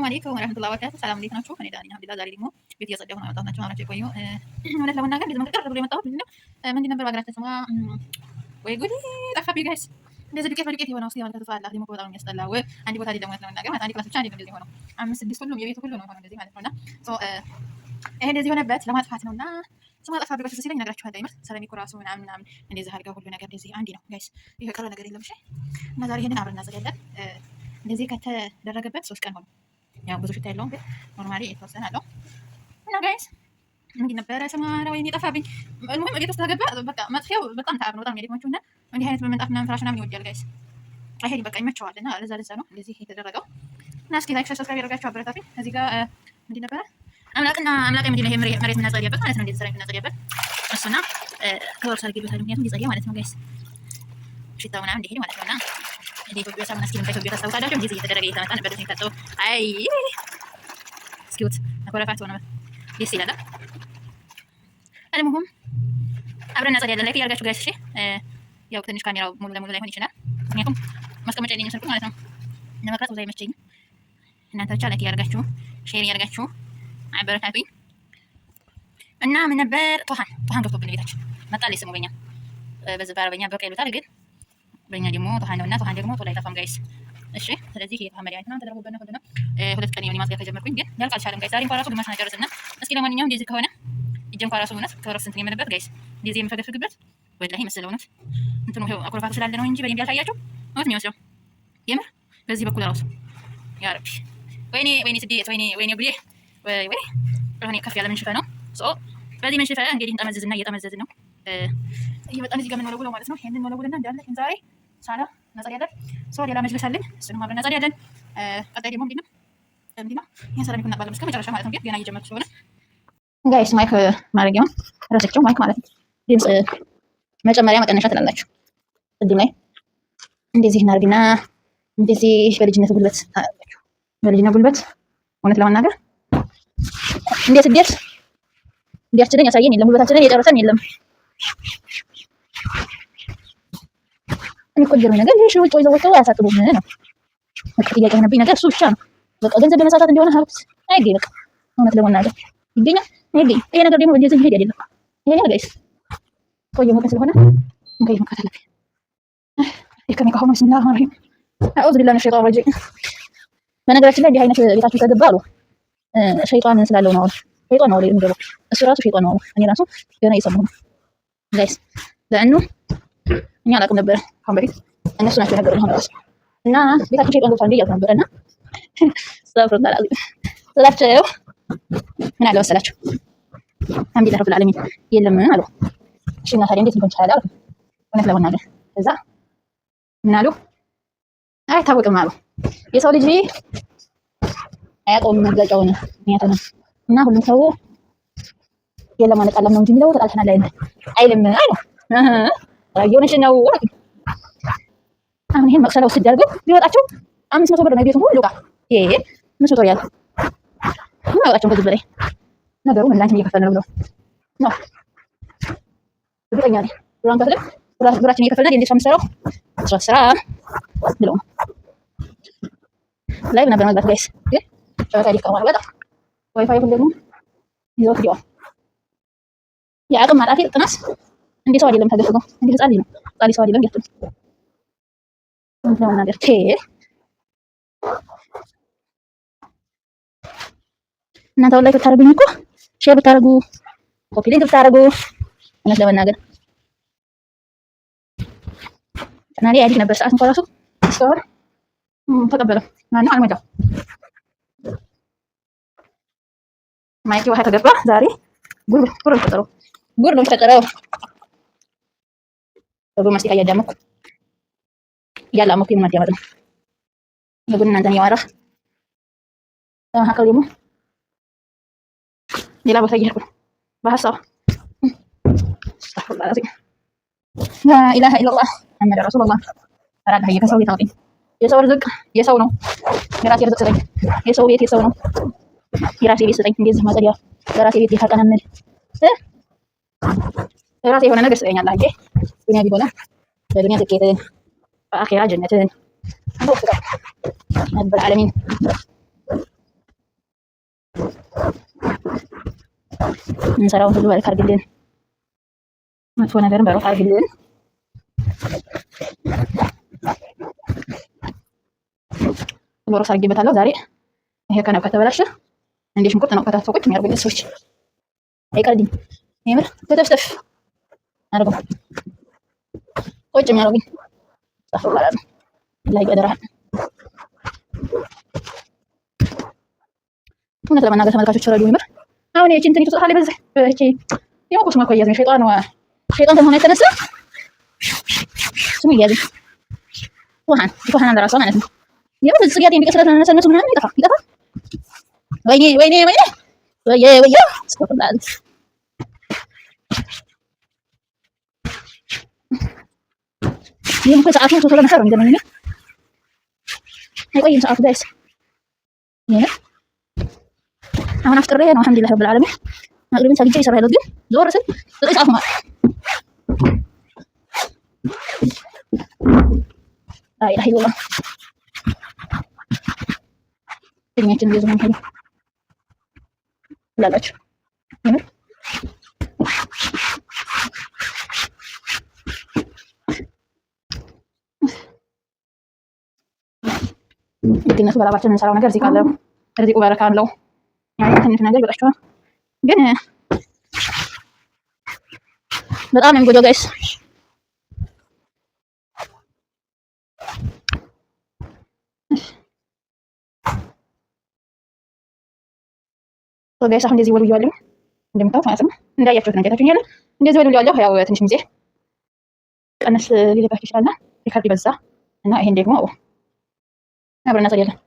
አለይኩም ወራህመቱላሂ ወበረካቱ። ሰላም እንዴት ናችሁ? እኔ ደህና ነኝ አልሐምዱሊላህ። ዛሬ ደግሞ ቤት እያጸዳሁ ነው ያመጣሁላችሁ አብራችሁ የቆዩ እውነት ለመናገር እንደዚህ መንቀር ብሎ የመጣሁት ምንድን ነበር በሀገራችን ስሟ ወይ ጉድ ጠፋብኝ ጋይስ። እንደዚህ ዱቄት በዱቄት የሆነው እስኪ ማለት ተፋላ ደግሞ በጣም የሚያስጠላው አንድ ቦታ ላይ ደግሞ ለመናገር ማለት አንድ ክላስ ብቻ አንድ እንደዚህ ሆነው 5 6 ሁሉም የቤቱ ሁሉ ነው ሆነው እንደዚህ ማለት ነውና ይሄ እንደዚህ ሆነበት ለማጥፋት ነውና ስማ ጠፋብኝ በፊት ሲለኝ እነግራችኋለሁ። ይመር ሰለሚኩ ራሱ ምናምን እንደዚህ አድርገው ሁሉ ነገር እንደዚህ አንዲ ነው ጋይስ። ይሄ ቀረ ነገር የለም። እሺ እና ዛሬ ይሄንን አብረን እናዘጋጃለን። እንደዚህ ከተደረገበት 3 ቀን ሆነ። ያው ብዙ ሽታ የለውም ግን ኖርማሊ የተወሰነ አለው እና ጋይስ እንዲህ ነበረ ሰማራ ወይኔ ጠፋብኝ። المهم ቤት ውስጥ ተገባ በቃ መጥፊያው በጣም ታብ ነው። በጣም ያደክማችሁና እንዲህ አይነት በመንጣፍ ምናምን ፍራሽ ምናምን ይወዳል ጋይስ። አይሄድ በቃ ይመቸዋልና ለዛ ነው እንደዚህ የተደረገው። እና እስኪ ላይክ ሰብስክራይብ ያደርጋችሁ አበረታቱኝ። እዚህ ጋር እንዲህ ነበረ አምላክ ምንድን ነው ይሄ መሬት የምናጸዳበት ማለት ነው። እንደዚህ ሰራይ የምናጸዳበት እሱና ከወርሳ አድርጌበታለሁ ምክንያቱም እንዲጸዳ ማለት ነው ጋይስ። ሽታው ምናምን እንዲሄድ ማለት ነውና እንዴ ኢትዮጵያ ሳሙና እስኪ ኢትዮጵያ ታስታውሳላችሁ? እንደዚህ እየተደረገ እየተመጣ ነበር ደስ የሚታጠበው። አይ እስኪውት አኮረፋት ሆነ ደስ ይላል። አለሙሁም አብረን እናጸዳለን። ላይክ ያርጋችሁ ጋይስ። እሺ ያው ትንሽ ካሜራው ሙሉ ለሙሉ ላይሆን ይችላል ምክንያቱም ማስቀመጫ የለኝም ስልኩ ማለት ነው። ለመቅረጽ ብዙ አይመቸኝም። እናንተ ብቻ ላይክ ያርጋችሁ ሼር ያርጋችሁ አበረታቱኝ። እና ምን ነበር ጦሃን ገብቶብን ቤታችን መጣልኝ ስሙ በኛ በዚህ በአረበኛ በቃ ይሉታል ግን በእኛ ደግሞ ጦሃን ነውና ጦሃን ደግሞ ጦላ አይጠፋም ጋይስ። እሺ ስለዚህ ይሄ ጦሃን መድኃኒት ነው ተደርጎበት ነው ሁሉንም 2 ቀን የሆነ ማስገር ከጀመርኩኝ ግን ያልቅ አልቻለም ጋይስ። ዛሬ እንኳን ራሱ ግማሽ ጨርስና እስኪ ለማንኛውም እንደዚህ ከሆነ እጄ እንኳን ራሱ እውነት ከወረፍ ስንት የምንበት ጋይስ እንደዚህ የምፈገፍግበት ወላሂ መሰለው እውነት እንትኑ ይሄው አኩርፋቱ ስላለ ነው እንጂ በደንብ ያልታያችሁ እውነት የሚመስለው የምር በዚህ በኩል ራሱ ያ ረቢ ወይኔ ስዴት ወይኔ ብዬ ወይ አሁን ከፍ ያለ ምንሽፈ ነው ሶ በዚህ ምንሽፈ እንግዲህ እንጠመዝዝና እየጠመዘዝን ነው እየመጣን እዚህ ጋር የምንወለውለው ማለት ነው። ይሄንን ወለውልና እንዳለ ዛሬ ሳላ እናጸዳለን። ሶ ሌላ መጅልስ አለኝ እሱንም አብረን እናጸዳለን። ቀጣይ ደግሞ ምንድነው ይሄን ሰላም ይኩን እናባለን እስከ መጨረሻ ማለት ነው። ግን ገና እየጀመርኩ ስለሆነ ጋይስ ማይክ ማድረጊያውን ረስቼው ማይክ ማለት ድምጽ መጨመሪያ መቀነሻ ትላላችሁ። እዚህ ላይ እንደዚህ እናርግና እንደዚህ በልጅነት ጉልበት ታላላችሁ። በልጅነት ጉልበት እውነት ለመናገር እንዴት እንዲያስችለኝ ያሳየን የለም። ጉልበታችንን የጨረሰን የለም። እኔ እኮ ገርመኝ ነገር ይሄ ውጭ ወይዘው ወጥተው አያሳጥቡም ነው በቃ ጥያቄ የሆነብኝ ነገር እሱ ብቻ ነው። በቃ ገንዘብ በመሳሳት እንደሆነ ሀብት አይገኝ በቃ እውነት ለመናገር ይገኛል አይገኝ። ይሄ ነገር ደግሞ እንደዚህ ይሄድ አይደለም። ይሄ ነገር ጋይስ ቆየሁ ሞከ ስለሆነ እንግዲህ መከታተል ይከመካ ሆኖ ቢስሚላህ ማርሂም አውዝ ቢላሂ ሚነሽ ሸይጣን ረጂም። በነገራችን ላይ እንዲህ አይነት ቤታችሁ ከገባ አሉ ሸይጣን ስላለው ነው። ሸይጣን ነው የሚገባው እሱ ራሱ ሸይጣን ነው። እኔ ራሱ ገና እየሰማሁ ነው ጋይስ ለእኑ እኛ አላውቅም ነበር ካሁን በፊት እነሱ ናቸው የነገሩን አሁን ራሱ እና ቤታችን ሸይጣን ገብቷል እንዴ እያልኩ ነበርና ሰፍሩታል አዚ ስላቸው ምን አለ መሰላችሁ አልሐምዱሊላህ ረብል ዓለሚን የለም አሉ። እሺ እና ታዲያ እንዴት ሊሆን ይችላል አሉ እውነት ለመናገር እዛ ምን አሉ አይታወቅም አሉ የሰው ልጅ አያውቀውም መግለጫውን ምክንያቱም እና ሁሉም ሰው የለም አንጣለም ነው እንጂ የሚለው ተጣልተናል አይልም አሉ። የሆነች ነው አሁን ይሄን መቅሰላው ሲደርገው ቢወጣቸው 500 ብር ነው ቤቱ ሁሉ ጋር ይሄ 500 ሪያል ነው ያወጣቸው ከዚህ በላይ ነገሩ ምን ላንቺ እየከፈልን ነው ነው እርግጠኛ ነኝ ብራን ከፍለን ብራችን እየከፈልን እንዴት ከምሰራው ስራ ብለው ላይ ነበር ማለት ጋይስ ግን ጨዋታ ሊቀማል በጣም ዋይፋይ ሁሉ ደግሞ ይዘው ትዲዋል የአቅም ማጣት ጥናስ እንዴ ሰው አይደለም ተገፈገው እንዴ ህፃን ነው ጣሊ ሰው አይደለም ያጥም ነው ነገር ቴ እናንተ ላይ ብታረጉኝ እኮ ሼር ብታረጉ ኮፒ ሊንክ ብታረጉ እውነት ለመናገር እና አዲስ ነበር ሰዓት እንኳን ራሱ እስካሁን ተቀበለው ማነው አልመጣም። ማይክ ውሃ ተገባ ዛሬ ጉር ነው ተቀረው በጉር ማስቲካ እያዳመኩ ምን አዳመጥ ነው የጉር እናንተን ያወራ ተማከሉ ደግሞ ሌላ ቦታ እየሄድኩ ነው በሀሳብ አስተግፊሩላህ ላ ኢላሀ ኢለላህ ሙሐመድ ረሱሉላህ አራዳ ከሰው ቤት አውጥኝ። የሰው ርዝቅ የሰው ነው። የራሴ ርዝቅ ስጠኝ። የሰው ቤት የሰው ነው። የራሴ ቤት ስጠኝ። እንደዚህ ማጸዲያ የራሴ ቤት የታቀነምል የራሴ የሆነ ነገር ስጠኝ አላህ እንጂ ዱንያ ቢሆን በዱንያ ስኬትን በአኺራ ጀነትን ረብ العالمين እንሰራውን ሁሉ ባርክ አድርግልን፣ መጥፎ ነገርን በሩቅ አድርግልን። ሎሮስ አድርጌበታለሁ ዛሬ። ይሄ ከነብ ከተበላሸ እንደ ሽንኩርት ነው ከታተው ቁጭ የሚያደርጉኝ ሰዎች አይቀልድኝ። የምር ተተፍተፍ አድርገው ቁጭ የሚያደርጉኝ ጻፈው ማለት ነው። ላይ በደራ እውነት ለመናገር ተመልካቾች ረዱ። የምር አሁን እቺ እንትን ይተጻፋለ በዚህ እቺ የሞቁስ ማቆያዝ ነው። ሸይጣን ከመሆኑ የተነሳ ስሙ ይያዝ ውሃን ለራሷ ማለት ነው። የምር ጽጌት የሚቀስረት ነሰነሱ ምናምን ይጠፋ ወይኔ ወይኔ ወይኔ ወይዬ ስቆላል ይሄም ከሰዓቱ ቶሎ ነበር እንደምን አይቆይም ሰዓቱ ጋይስ። አሁን አፍጥሬ ነው አልሐምዱሊላህ ረብል ዓለሚን መቅሪብን ሰግጄ ይሰራል። ግን ዞር ስል ሰዓቱ ማለት አይ አይ ወላ እኛችን ይዘው ነው ላላችሁ የምር ግንነቱ በላባችን እንሰራው ነገር እዚህ ካለው ርዚቁ በረካ አለው። ያው ትንሽ ነገር ይበቃችኋል፣ ግን በጣም ነው የሚጎዳው ጋይስ። ጋይስ አሁን እንደዚህ ወልውያለሁ እንደምታውቁት ማለት ነው። እንዳያችሁት ነው ጌታችሁ ይላል እንደዚህ ወልውያለሁ። ያው ትንሽ ጊዜ ቀነስ ሊልባችሁ ይችላልና ሪካርድ ይበዛ እና ይሄን ደግሞ አብረን እናሳያለን።